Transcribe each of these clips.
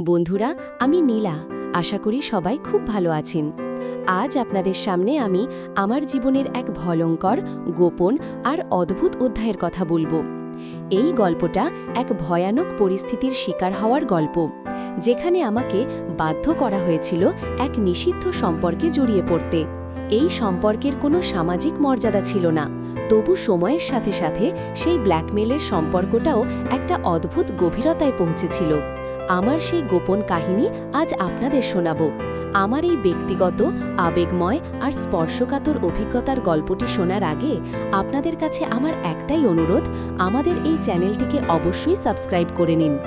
বন্ধুরা, আমি নীলা। আশা করি সবাই খুব ভালো আছেন। আজ আপনাদের সামনে আমি আমার জীবনের এক ভয়ঙ্কর, গোপন আর অদ্ভুত অধ্যায়ের কথা বলবো। এই গল্পটা এক ভয়ানক পরিস্থিতির শিকার হওয়ার গল্প, যেখানে আমাকে বাধ্য করা হয়েছিল এক নিষিদ্ধ সম্পর্কে জড়িয়ে পড়তে। এই সম্পর্কের কোনো সামাজিক মর্যাদা ছিল না, তবু সময়ের সাথে সাথে সেই ব্ল্যাকমেলের সম্পর্কটাও একটা অদ্ভুত গভীরতায় পৌঁছেছিল। আমার সেই গোপন কাহিনী আজ আপনাদের শোনাব। আমার এই ব্যক্তিগত, আবেগময় আর স্পর্শকাতর অভিজ্ঞতার গল্পটি শোনার আগে আপনাদের কাছে আমার একটাই অনুরোধ, আমাদের এই চ্যানেলটিকে অবশ্যই সাবস্ক্রাইব করে নিন।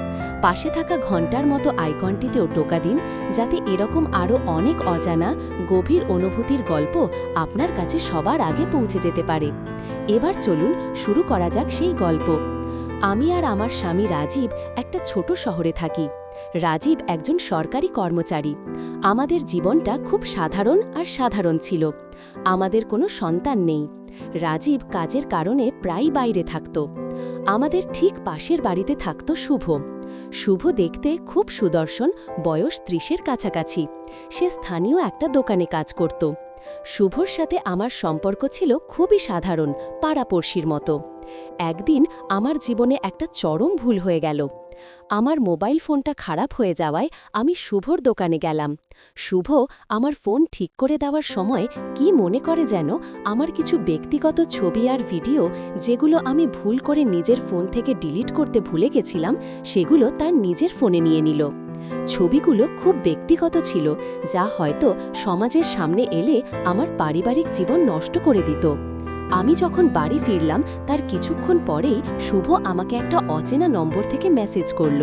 পাশে থাকা ঘন্টার মতো আইকনটিতেও টোকা দিন, যাতে এরকম আরও অনেক অজানা, গভীর অনুভূতির গল্প আপনার কাছে সবার আগে পৌঁছে যেতে পারে। এবার চলুন শুরু করা যাক সেই গল্প। আমি আর আমার স্বামী রাজীব একটা ছোট শহরে থাকি। রাজীব একজন সরকারি কর্মচারী। আমাদের জীবনটা খুব সাধারণ ছিল। আমাদের কোনো সন্তান নেই। রাজীব কাজের কারণে প্রায় বাইরে থাকত। আমাদের ঠিক পাশের বাড়িতে থাকত শুভ। শুভ দেখতে খুব সুদর্শন, বয়স ৩০-এর কাছাকাছি। সে স্থানীয় একটা দোকানে কাজ করত। শুভর সাথে আমার সম্পর্ক ছিল খুবই সাধারণ, পাড়াপড়শির মতো। একদিন আমার জীবনে একটা চরম ভুল হয়ে গেল। আমার মোবাইল ফোনটা খারাপ হয়ে যাওয়ায় আমি শুভর দোকানে গেলাম। শুভ আমার ফোন ঠিক করে দেওয়ার সময় কি মনে করে যেন আমার কিছু ব্যক্তিগত ছবি আর ভিডিও, যেগুলো আমি ভুল করে নিজের ফোন থেকে ডিলিট করতে ভুলে গেছিলাম, সেগুলো তার নিজের ফোনে নিয়ে নিল। ছবিগুলো খুব ব্যক্তিগত ছিল, যা হয়তো সমাজের সামনে এলে আমার পারিবারিক জীবন নষ্ট করে দিত। আমি যখন বাড়ি ফিরলাম তার কিছুক্ষণ পরেই শুভ আমাকে একটা অচেনা নম্বর থেকে মেসেজ করল।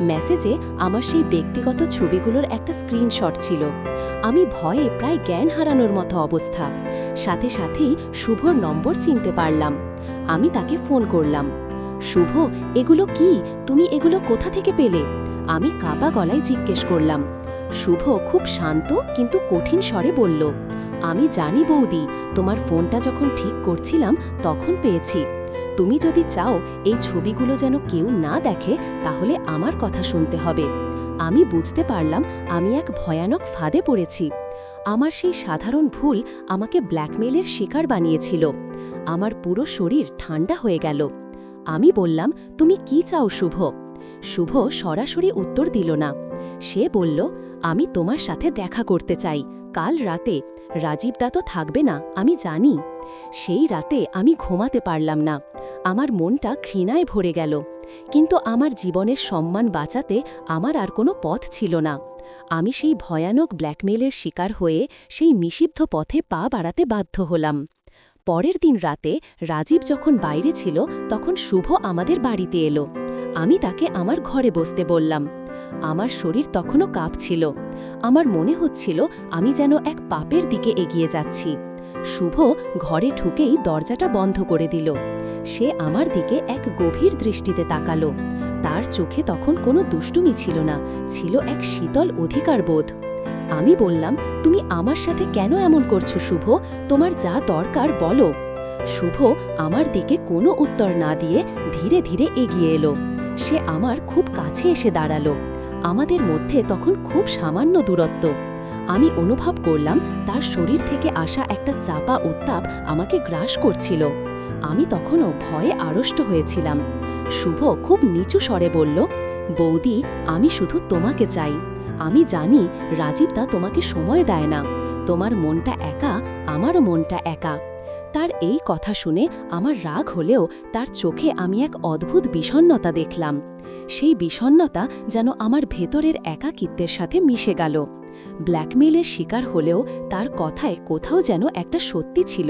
মেসেজে আমার সেই ব্যক্তিগত ছবিগুলোর একটা স্ক্রিনশট ছিল। আমি ভয়ে প্রায় জ্ঞান হারানোর মতো অবস্থা। সাথে সাথেই শুভর নম্বর চিনতে পারলাম। আমি তাকে ফোন করলাম। শুভ, এগুলো কি? তুমি এগুলো কোথা থেকে পেলে? আমি কাঁপা গলায় জিজ্ঞেস করলাম। শুভ খুব শান্ত কিন্তু কঠিন স্বরে বলল, আমি জানি বৌদি, তোমার ফোনটা যখন ঠিক করছিলাম তখন পেয়েছি। তুমি যদি চাও এই ছবিগুলো যেন কেউ না দেখে, তাহলে আমার কথা শুনতে হবে। আমি বুঝতে পারলাম আমি এক ভয়ানক ফাঁদে পড়েছি। আমার সেই সাধারণ ভুল আমাকে ব্ল্যাকমেলের শিকার বানিয়েছিল। আমার পুরো শরীর ঠান্ডা হয়ে গেল। আমি বললাম, তুমি কি চাও শুভ? শুভ সরাসরি উত্তর দিল না। সে বলল, আমি তোমার সাথে দেখা করতে চাই, কাল রাতে। রাজীবদা তো থাকবে না, আমি জানি। সেই রাতে আমি ঘুমাতে পারলাম না। আমার মনটা ঘৃণায় ভরে গেল। কিন্তু আমার জীবনের সম্মান বাঁচাতে আমার আর কোনো পথ ছিল না। আমি সেই ভয়ানক ব্ল্যাকমেলের শিকার হয়ে সেই নিষিদ্ধ পথে পা বাড়াতে বাধ্য হলাম। পরের দিন রাতে রাজীব যখন বাইরে ছিল, তখন শুভ আমাদের বাড়িতে এলো। আমি তাকে আমার ঘরে বসতে বললাম। আমার শরীর তখনও কাঁপছিল। আমার মনে হচ্ছিল আমি যেন এক পাপের দিকে এগিয়ে যাচ্ছি। শুভ ঘরে ঢুকেই দরজাটা বন্ধ করে দিল। সে আমার দিকে এক গভীর দৃষ্টিতে তাকালো। তার চোখে তখন কোনো দুষ্টুমি ছিল না, ছিল এক শীতল অধিকার বোধ। আমি বললাম, তুমি আমার সাথে কেন এমন করছো শুভ? তোমার যা দরকার বলো। শুভ আমার দিকে কোনো উত্তর না দিয়ে ধীরে ধীরে এগিয়ে এলো। সে আমার খুব কাছে এসে দাঁড়ালো। আমাদের মধ্যে তখন খুব সামান্য দূরত্ব। আমি অনুভব করলাম তার শরীর থেকে আসা একটা চাপা উত্তাপ আমাকে গ্রাস করছিল। আমি তখনও ভয়ে আড়ষ্ট হয়েছিলাম। শুভ খুব নিচু স্বরে বলল, বৌদি, আমি শুধু তোমাকে চাই। আমি জানি রাজীবদা তোমাকে সময় দেয় না। তোমার মনটা একা, আমারও মনটা একা। তার এই কথা শুনে আমার রাগ হলেও তার চোখে আমি এক অদ্ভুত বিষণ্ণতা দেখলাম। সেই বিষণ্ণতা যেন আমার ভেতরের একাকিত্বের সাথে মিশে গেল। ব্ল্যাকমেলের শিকার হলেও তার কথায় কোথাও যেন একটা সত্যি ছিল।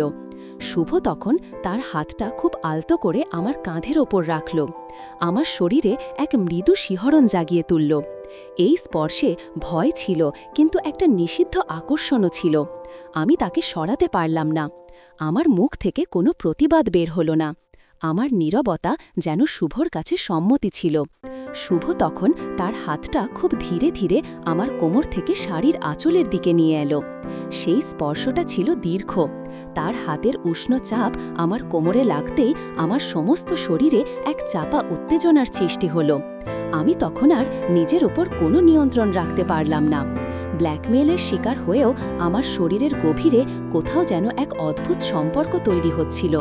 শুভ তখন তার হাতটা খুব আলতো করে আমার কাঁধের ওপর রাখল। আমার শরীরে এক মৃদু শিহরণ জাগিয়ে তুলল। এই স্পর্শে ভয় ছিল, কিন্তু একটা নিষিদ্ধ আকর্ষণও ছিল। আমি তাকে সরাতে পারলাম না। আমার মুখ থেকে কোনো প্রতিবাদ বের হলো না। আমার নীরবতা যেন শুভর কাছে সম্মতি ছিল। শুভ তখন তার হাতটা খুব ধীরে ধীরে আমার কোমর থেকে শাড়ির আঁচলের দিকে নিয়ে এলো। সেই স্পর্শটা ছিল দীর্ঘ। তার হাতের উষ্ণ চাপ আমার কোমরে লাগতেই আমার সমস্ত শরীরে এক চাপা উত্তেজনার সৃষ্টি হলো। আমি তখন আর নিজের ওপর কোনো নিয়ন্ত্রণ রাখতে পারলাম না। ব্ল্যাকমেইলের শিকার হয়েও আমার শরীরের গভীরে কোথাও যেন এক অদ্ভুত সম্পর্ক তৈরি হচ্ছিল,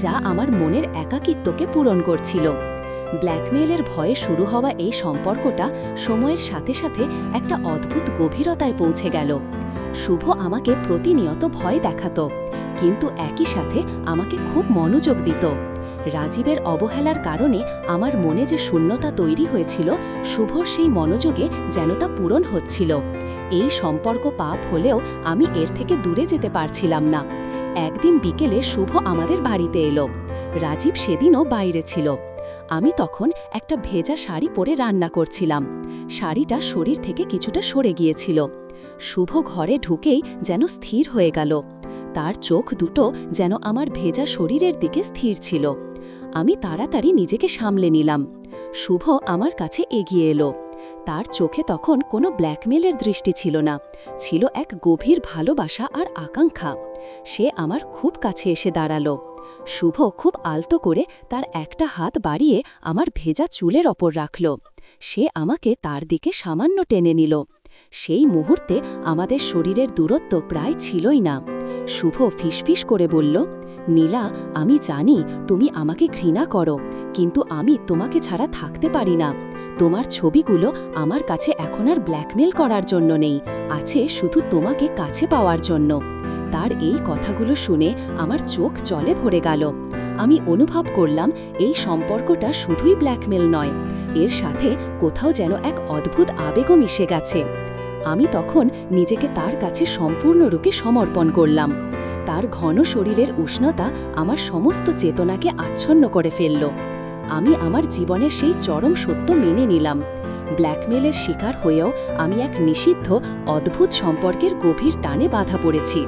যা আমার মনের একাকিত্বকে পূরণ করছিল। ব্ল্যাকমেইলের ভয়ে শুরু হওয়া এই সম্পর্কটা সময়ের সাথে সাথে একটা অদ্ভুত গভীরতায় পৌঁছে গেল। শুভ আমাকে প্রতিনিয়ত ভয় দেখাতো, কিন্তু একই সাথে আমাকে খুব মনোযোগ দিত। রাজীবের অবহেলার কারণে আমার মনে যে শূন্যতা তৈরি হয়েছিল, শুভর সেই মনোযোগে যেন তা পূরণ হচ্ছিল। এই সম্পর্ক পাপ হলেও আমি এর থেকে দূরে যেতে পারছিলাম না। একদিন বিকেলে শুভ আমাদের বাড়িতে এলো। রাজীব সেদিনও বাইরে ছিল। আমি তখন একটা ভেজা শাড়ি পরে রান্না করছিলাম। শাড়িটা শরীর থেকে কিছুটা সরে গিয়েছিল। শুভ ঘরে ঢুকেই যেন স্থির হয়ে গেল। তার চোখ দুটো যেন আমার ভেজা শরীরের দিকে স্থির ছিল। আমি তাড়াতাড়ি নিজেকে সামলে নিলাম। শুভ আমার কাছে এগিয়ে এলো। তার চোখে তখন কোনো ব্ল্যাকমেলের দৃষ্টি ছিল না, ছিল এক গভীর ভালোবাসা আর আকাঙ্ক্ষা। সে আমার খুব কাছে এসে দাঁড়ালো। শুভ খুব আলতো করে তার একটা হাত বাড়িয়ে আমার ভেজা চুলের ওপর রাখল। সে আমাকে তার দিকে সামান্য টেনে নিল। সেই মুহূর্তে আমাদের শরীরের দূরত্ব প্রায় ছিলই না। শুভ ফিসফিস করে বলল, নীলা, আমি জানি তুমি আমাকে ঘৃণা করো, কিন্তু আমি তোমাকে ছাড়া থাকতে পারি না। তোমার ছবিগুলো আমার কাছে এখন আর ব্ল্যাকমেল করার জন্য নেই, আছে শুধু তোমাকে কাছে পাওয়ার জন্য। তার এই কথাগুলো শুনে আমার চোখ জলে ভরে গেল। আমি অনুভব করলাম এই সম্পর্কটা শুধুই ব্ল্যাকমেল নয়, এর সাথে কোথাও যেন এক অদ্ভুত আবেগও মিশে গেছে। আমি তখন নিজেকে তার কাছে সম্পূর্ণরূপে সমর্পণ করলাম। তার ঘন শরীরের উষ্ণতা আমার সমস্ত চেতনাকে আচ্ছন্ন করে ফেলল। আমি আমার জীবনের সেই চরম সত্য মেনে নিলাম। ব্ল্যাকমেলের শিকার হয়েও আমি এক নিষিদ্ধ অদ্ভুত সম্পর্কের গভীর টানে বাঁধা পড়েছি।